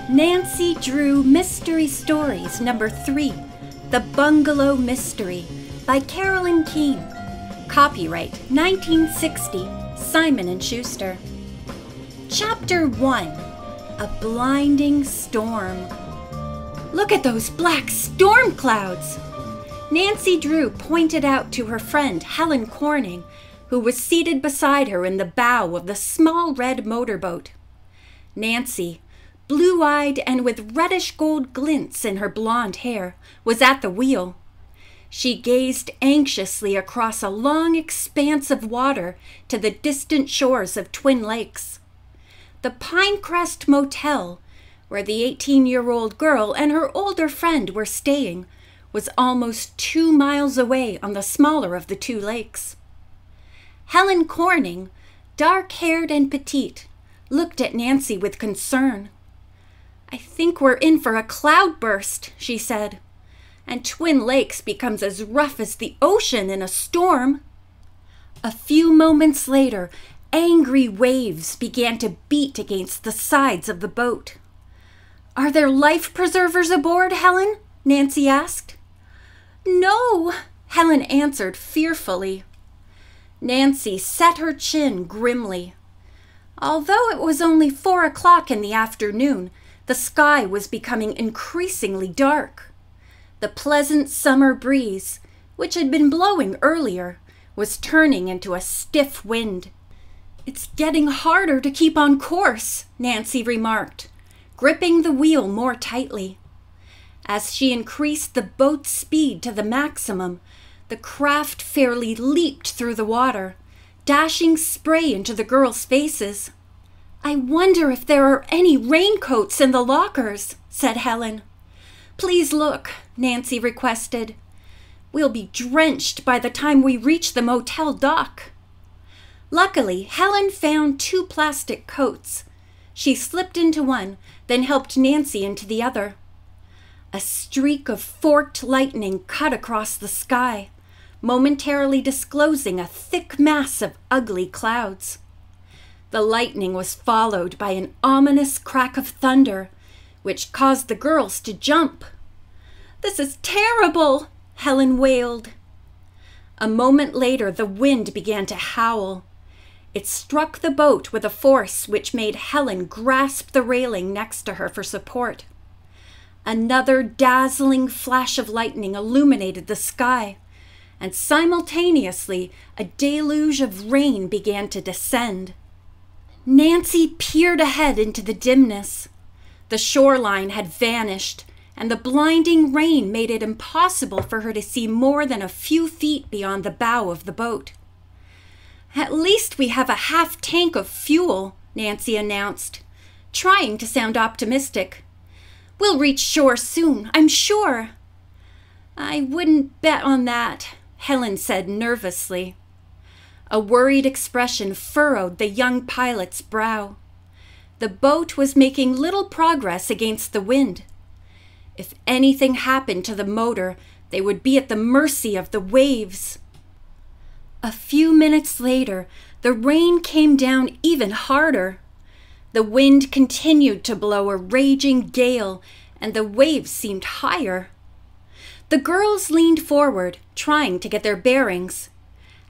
Nancy Drew Mystery Stories Number 3, The Bungalow Mystery by Carolyn Keene. Copyright 1960, Simon & Schuster. Chapter 1, A Blinding Storm. Look at those black storm clouds! Nancy Drew pointed out to her friend Helen Corning, who was seated beside her in the bow of the small red motorboat. Nancy, blue-eyed and with reddish-gold glints in her blonde hair, was at the wheel. She gazed anxiously across a long expanse of water to the distant shores of Twin Lakes. The Pinecrest Motel, where the 18-year-old girl and her older friend were staying, was almost 2 miles away on the smaller of the two lakes. Helen Corning, dark-haired and petite, looked at Nancy with concern. "I think we're in for a cloudburst," she said, "and Twin Lakes becomes as rough as the ocean in a storm." A few moments later, angry waves began to beat against the sides of the boat. "Are there life preservers aboard, Helen?" Nancy asked. "No," Helen answered fearfully. Nancy set her chin grimly. Although it was only 4 o'clock in the afternoon, the sky was becoming increasingly dark. The pleasant summer breeze, which had been blowing earlier, was turning into a stiff wind. "It's getting harder to keep on course," Nancy remarked, gripping the wheel more tightly. As she increased the boat's speed to the maximum, the craft fairly leaped through the water, dashing spray into the girls' faces. "I wonder if there are any raincoats in the lockers," said Helen. "Please look," Nancy requested. "We'll be drenched by the time we reach the motel dock." Luckily, Helen found 2 plastic coats. She slipped into one, then helped Nancy into the other. A streak of forked lightning cut across the sky, momentarily disclosing a thick mass of ugly clouds. The lightning was followed by an ominous crack of thunder, which caused the girls to jump. "This is terrible!" Helen wailed. A moment later, the wind began to howl. It struck the boat with a force which made Helen grasp the railing next to her for support. Another dazzling flash of lightning illuminated the sky, and simultaneously a deluge of rain began to descend. Nancy peered ahead into the dimness. The shoreline had vanished, and the blinding rain made it impossible for her to see more than a few feet beyond the bow of the boat. "At least we have a half tank of fuel," Nancy announced, trying to sound optimistic. "We'll reach shore soon, I'm sure." "I wouldn't bet on that," Helen said nervously. A worried expression furrowed the young pilot's brow. The boat was making little progress against the wind. If anything happened to the motor, they would be at the mercy of the waves. A few minutes later, the rain came down even harder. The wind continued to blow a raging gale, and the waves seemed higher. The girls leaned forward, trying to get their bearings.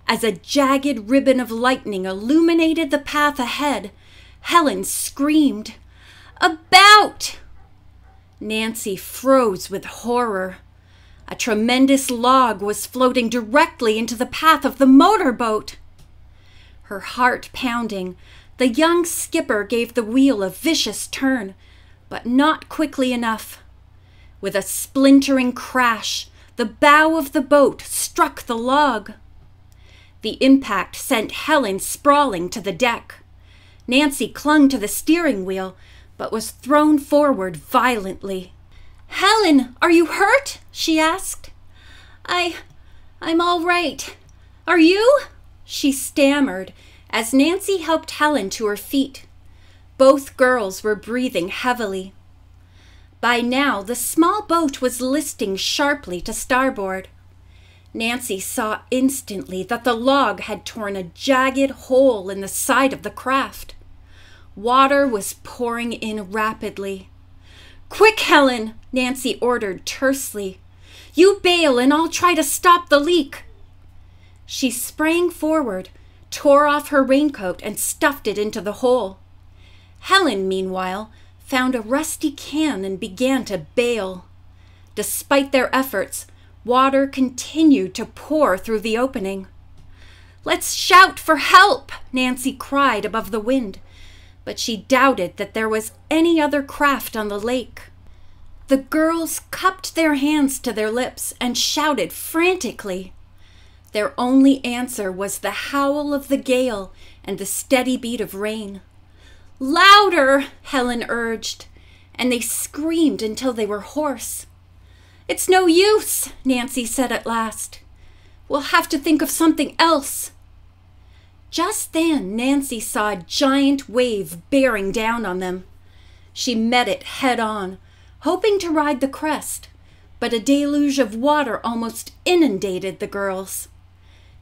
As a jagged ribbon of lightning illuminated the path ahead, Helen screamed, "About!" Nancy froze with horror. A tremendous log was floating directly into the path of the motorboat. Her heart pounding, the young skipper gave the wheel a vicious turn, but not quickly enough. With a splintering crash, the bow of the boat struck the log. The impact sent Helen sprawling to the deck. Nancy clung to the steering wheel, but was thrown forward violently. "Helen, are you hurt?" she asked. I'm all right. Are you?" she stammered as Nancy helped Helen to her feet. Both girls were breathing heavily. By now, the small boat was listing sharply to starboard. Nancy saw instantly that the log had torn a jagged hole in the side of the craft. Water was pouring in rapidly. "Quick, Helen," Nancy ordered tersely. "You bail and I'll try to stop the leak." She sprang forward, tore off her raincoat, and stuffed it into the hole. Helen, meanwhile, found a rusty can and began to bail. Despite their efforts, water continued to pour through the opening. "Let's shout for help," Nancy cried above the wind, but she doubted that there was any other craft on the lake. The girls cupped their hands to their lips and shouted frantically. Their only answer was the howl of the gale and the steady beat of rain. "Louder," Helen urged, and they screamed until they were hoarse. "It's no use," Nancy said at last. "We'll have to think of something else." Just then, Nancy saw a giant wave bearing down on them. She met it head on, hoping to ride the crest, but a deluge of water almost inundated the girls.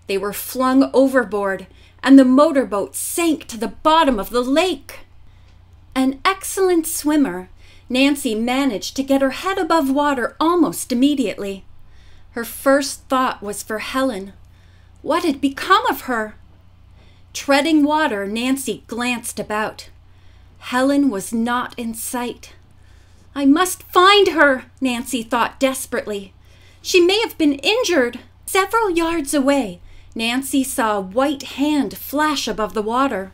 They were flung overboard, and the motorboat sank to the bottom of the lake. An excellent swimmer, Nancy managed to get her head above water almost immediately. Her first thought was for Helen. What had become of her? Treading water, Nancy glanced about. Helen was not in sight. "I must find her," Nancy thought desperately. "She may have been injured." Several yards away, Nancy saw a white hand flash above the water.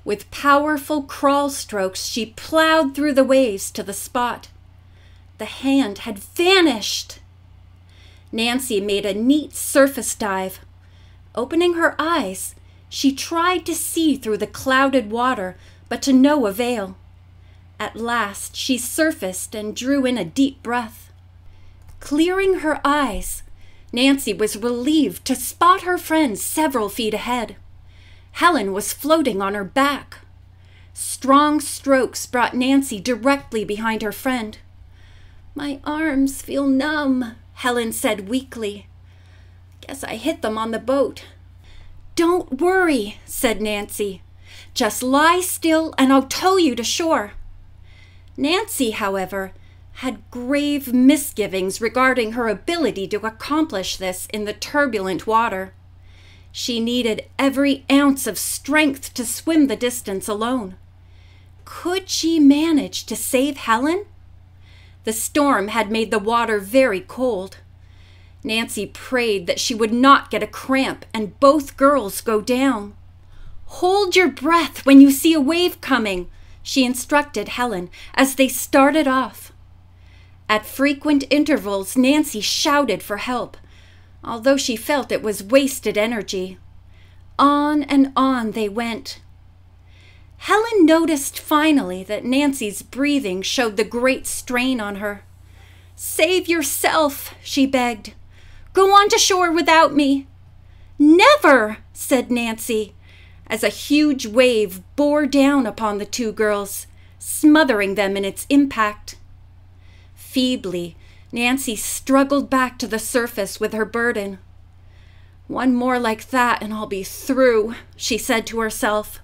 With powerful crawl strokes, she plowed through the waves to the spot. The hand had vanished. Nancy made a neat surface dive. Opening her eyes, she tried to see through the clouded water, but to no avail. At last, she surfaced and drew in a deep breath. Clearing her eyes, Nancy was relieved to spot her friend several feet ahead. Helen was floating on her back. Strong strokes brought Nancy directly behind her friend. "My arms feel numb," Helen said weakly. "Guess I hit them on the boat." "Don't worry," said Nancy. "Just lie still and I'll tow you to shore." Nancy, however, had grave misgivings regarding her ability to accomplish this in the turbulent water. She needed every ounce of strength to swim the distance alone. Could she manage to save Helen? The storm had made the water very cold. Nancy prayed that she would not get a cramp and both girls go down. "Hold your breath when you see a wave coming," she instructed Helen as they started off. At frequent intervals, Nancy shouted for help, although she felt it was wasted energy. On and on they went. Helen noticed finally that Nancy's breathing showed the great strain on her. "Save yourself," she begged. "Go on to shore without me." "Never," said Nancy, as a huge wave bore down upon the two girls, smothering them in its impact. Feebly, Nancy struggled back to the surface with her burden. "One more like that and I'll be through," she said to herself.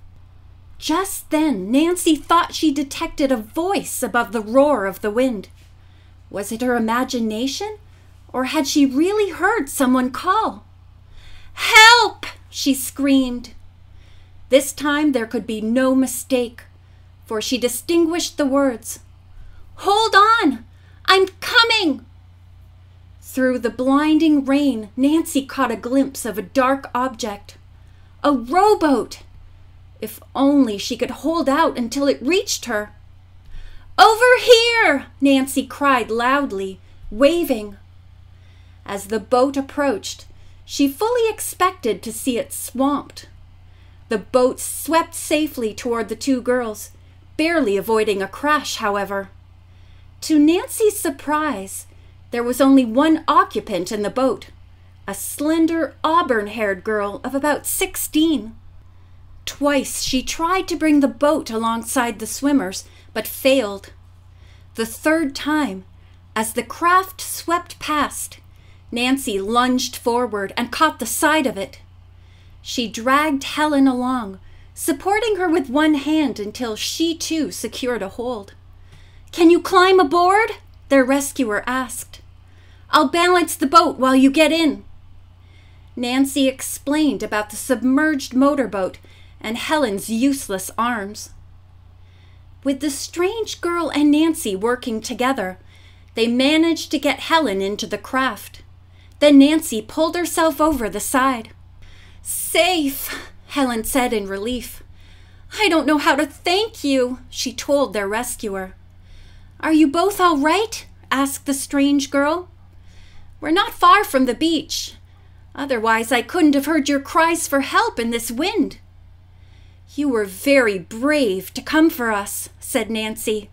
Just then, Nancy thought she detected a voice above the roar of the wind. Was it her imagination, or had she really heard someone call? "Help!" she screamed. This time there could be no mistake, for she distinguished the words, "Hold on! I'm coming!" Through the blinding rain, Nancy caught a glimpse of a dark object. A rowboat! If only she could hold out until it reached her. "Over here!" Nancy cried loudly, waving. As the boat approached, she fully expected to see it swamped. The boat swept safely toward the two girls, barely avoiding a crash, however. To Nancy's surprise, there was only one occupant in the boat, a slender, auburn-haired girl of about 16. Twice she tried to bring the boat alongside the swimmers, but failed. The third time, as the craft swept past, Nancy lunged forward and caught the side of it. She dragged Helen along, supporting her with one hand until she too secured a hold. Can you climb aboard? Their rescuer asked. I'll balance the boat while you get in. Nancy explained about the submerged motorboat and Helen's useless arms. With the strange girl and Nancy working together, they managed to get Helen into the craft. Then Nancy pulled herself over the side. Safe, Helen said in relief. I don't know how to thank you, she told their rescuer. Are you both all right? Asked the strange girl. We're not far from the beach. Otherwise, I couldn't have heard your cries for help in this wind. You were very brave to come for us, said Nancy.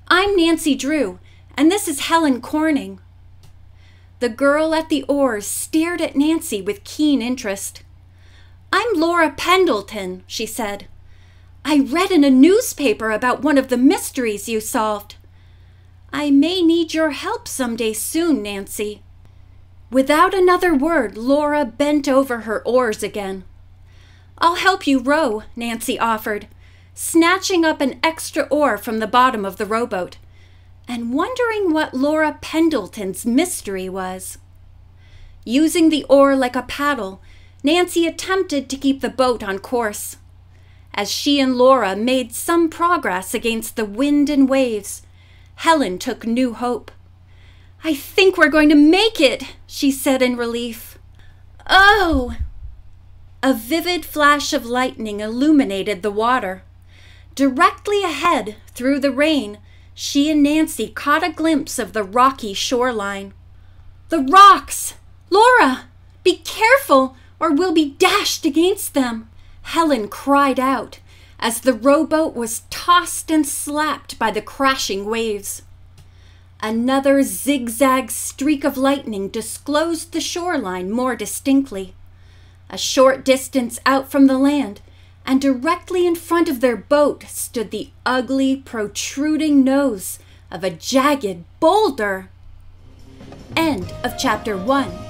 I'm Nancy Drew, and this is Helen Corning. The girl at the oars stared at Nancy with keen interest. I'm Laura Pendleton, she said. I read in a newspaper about one of the mysteries you solved. I may need your help someday soon, Nancy. Without another word, Laura bent over her oars again. I'll help you row, Nancy offered, snatching up an extra oar from the bottom of the rowboat, and wondering what Laura Pendleton's mystery was. Using the oar like a paddle, Nancy attempted to keep the boat on course. As she and Laura made some progress against the wind and waves, Helen took new hope. I think we're going to make it, she said in relief. Oh! A vivid flash of lightning illuminated the water. Directly ahead, through the rain, she and Nancy caught a glimpse of the rocky shoreline. The rocks! Laura, be careful, or we'll be dashed against them, Helen cried out as the rowboat was tossed and slapped by the crashing waves. Another zigzag streak of lightning disclosed the shoreline more distinctly. A short distance out from the land, and directly in front of their boat stood the ugly, protruding nose of a jagged boulder. End of chapter 1.